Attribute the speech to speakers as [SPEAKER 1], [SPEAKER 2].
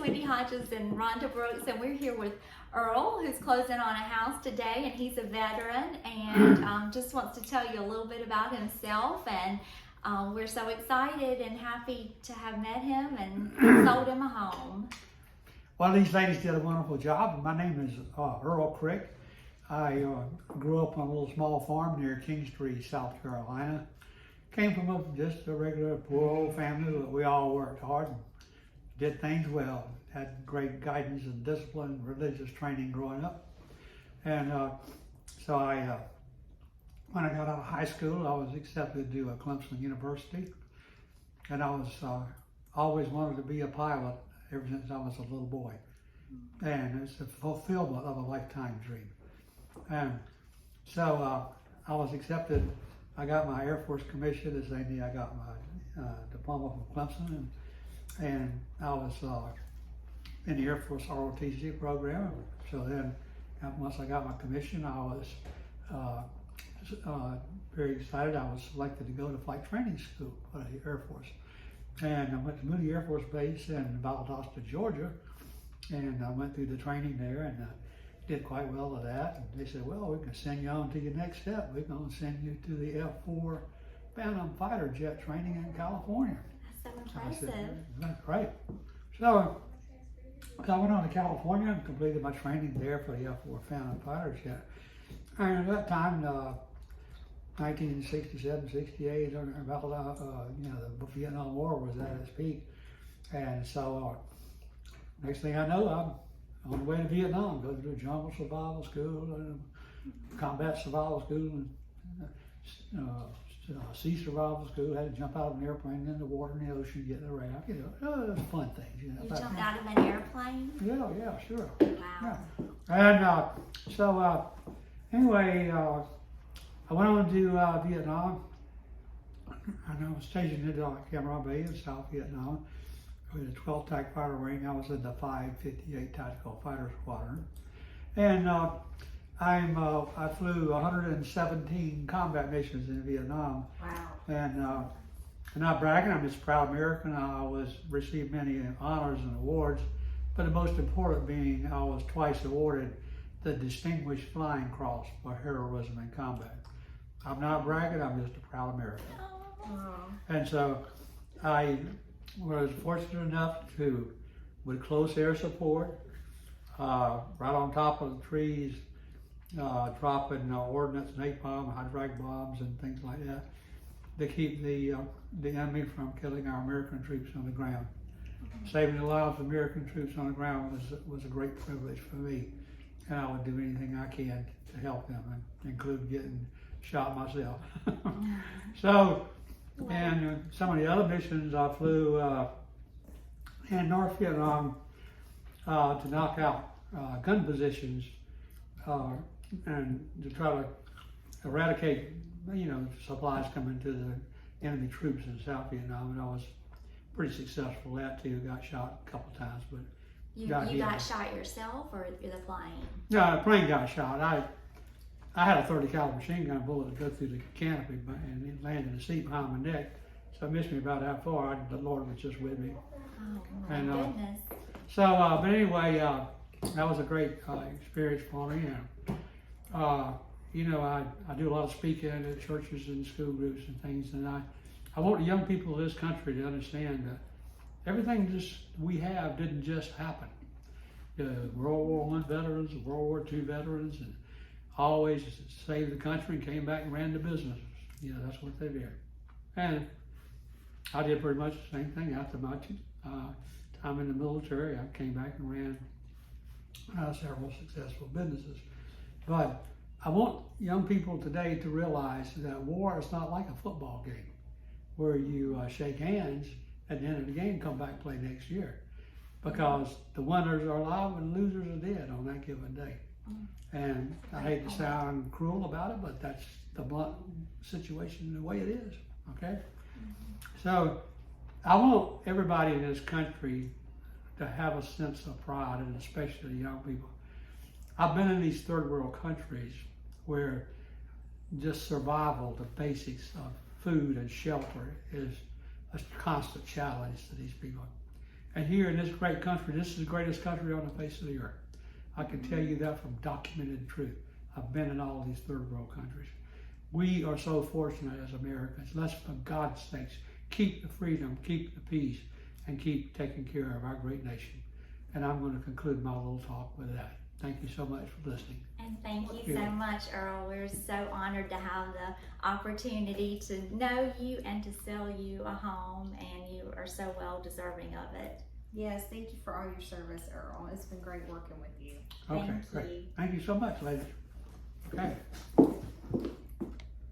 [SPEAKER 1] Wendy Hodges and Rhonda Brooks, and we're here with Earl, who's closing on a house today, and he's a veteran and just wants to tell you a little bit about himself. And we're so excited and happy to have met him and sold him a home.
[SPEAKER 2] Well, these ladies did a wonderful job. My name is Earl Crick. I grew up on a little small farm near Kingstree, South Carolina. Came from just a regular poor old family, but we all worked hard and did things well. Had great guidance and discipline, religious training growing up. And so when I got out of high school, I was accepted to Clemson University. And I was always wanted to be a pilot ever since I was a little boy. And it's a fulfillment of a lifetime dream. And so I was accepted. I got my Air Force commission the same day I got my diploma from Clemson, and I was in the Air Force ROTC program. So then, once I got my commission, I was very excited. I was selected to go to flight training school for the Air Force, and I went to Moody Air Force Base in Valdosta, Georgia, and I went through the training there and did quite well at that. And they said, well, we can send you on to your next step. We're going to send you to the F-4 Phantom fighter jet training in California.
[SPEAKER 1] That's so impressive.
[SPEAKER 2] I said, that's great. So I went on to California and completed my training there for the F-4 Phantom fighter jet. And at that time, 1967, 68, about the Vietnam War was at its peak. And so next thing I know, I'm on the way to Vietnam, go through jungle survival school, combat survival school, and sea survival school. Had to jump out of an airplane in the water, in the ocean, get in the raft. Fun things.
[SPEAKER 1] You jumped out of an airplane?
[SPEAKER 2] Yeah, sure.
[SPEAKER 1] Wow.
[SPEAKER 2] Yeah. And so anyway, I went on to Vietnam, and I was stationed in Cam Ranh Bay in South Vietnam. With the 12th TAC Fighter Wing. I was in the 558 Tactical Fighter Squadron. And I flew 117 combat missions in Vietnam.
[SPEAKER 1] Wow.
[SPEAKER 2] And I'm not bragging, I'm just a proud American. I received many honors and awards, but the most important being I was twice awarded the Distinguished Flying Cross for heroism in combat. I'm not bragging, I'm just a proud American.
[SPEAKER 1] Oh.
[SPEAKER 2] And so I was fortunate enough to, with close air support, right on top of the trees, dropping ordnance, napalm, hydraulic bombs, and things like that, to keep the enemy from killing our American troops on the ground. Saving the lives of American troops on the ground was a great privilege for me, and I would do anything I can to help them, include getting shot myself. So. And some of the other missions I flew in North Vietnam to knock out gun positions and to try to eradicate, supplies coming to the enemy troops in South Vietnam. And I was pretty successful at that too. Got shot a couple times, but
[SPEAKER 1] you got shot yourself, or the plane?
[SPEAKER 2] No, the plane got shot. I had a 30 caliber machine gun bullet to go through the canopy and it landed in the seat behind my neck. So it missed me about that far. The Lord was just with me.
[SPEAKER 1] Oh, my goodness.
[SPEAKER 2] So, but anyway, that was a great experience for me. And, I do a lot of speaking at churches and school groups and things. And I want the young people of this country to understand that everything we have didn't just happen. The World War I veterans, the World War II veterans, and always saved the country and came back and ran the businesses. That's what they did. And I did pretty much the same thing after my time in the military. I came back and ran several successful businesses. But I want young people today to realize that war is not like a football game where you shake hands at the end of the game, come back and play next year. Because the winners are alive and losers are dead on that given day. And I hate to sound cruel about it, but that's the blunt situation, the way it is, okay? So I want everybody in this country to have a sense of pride, and especially young people. I've been in these third world countries where just survival, the basics of food and shelter is a constant challenge to these people. And here in this great country, this is the greatest country on the face of the earth. I can tell you that from documented truth. I've been in all these third world countries. We are so fortunate as Americans. Let's, for God's sakes, keep the freedom, keep the peace, and keep taking care of our great nation. And I'm going to conclude my little talk with that. Thank you so much for listening.
[SPEAKER 1] And thank you so much, Earl. We're so honored to have the opportunity to know you and to sell you a home, and you are so well deserving of it.
[SPEAKER 3] Yes, thank you for all your service, Earl. It's been great working with you.
[SPEAKER 2] Okay,
[SPEAKER 1] Thank
[SPEAKER 2] great.
[SPEAKER 1] you.
[SPEAKER 2] Thank you so much, ladies. Okay.